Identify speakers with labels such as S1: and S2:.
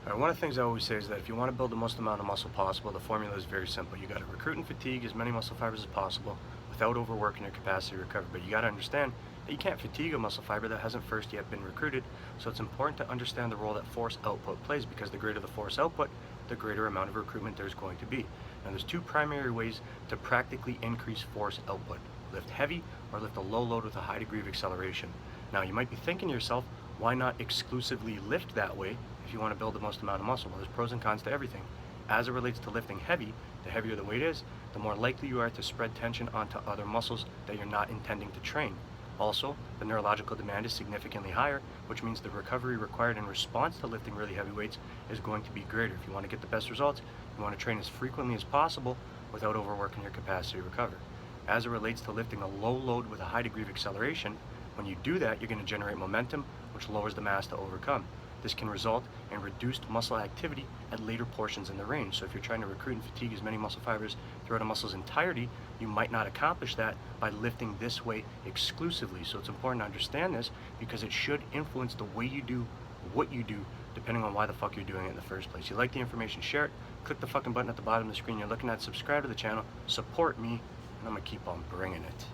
S1: All right, one of the things I always say is that if you want to build the most amount of muscle possible, the formula is very simple. You got to recruit and fatigue as many muscle fibers as possible without overworking your capacity to recover. But you got to understand that you can't fatigue a muscle fiber that hasn't first yet been recruited. So it's important to understand the role that force output plays, because the greater the force output, the greater amount of recruitment there's going to be. Now there's two primary ways to practically increase force output: lift heavy or lift a low load with a high degree of acceleration. Now you might be thinking to yourself, why not exclusively lift that way if you want to build the most amount of muscle? Well, there's pros and cons to everything. As it relates to lifting heavy, the heavier the weight is, the more likely you are to spread tension onto other muscles that you're not intending to train. Also, the neurological demand is significantly higher, which means the recovery required in response to lifting really heavy weights is going to be greater. If you want to get the best results, you want to train as frequently as possible without overworking your capacity to recover. As it relates to lifting a low load with a high degree of acceleration, when you do that, you're going to generate momentum, which lowers the mass to overcome. This can result in reduced muscle activity at later portions in the range. So if you're trying to recruit and fatigue as many muscle fibers throughout a muscle's entirety, you might not accomplish that by lifting this way exclusively. So it's important to understand this, because it should influence the way you do what you do, depending on why the fuck you're doing it in the first place. You like the information, share it. Click the fucking button at the bottom of the screen you're looking at, subscribe to the channel, support me, and I'm gonna keep on bringing it.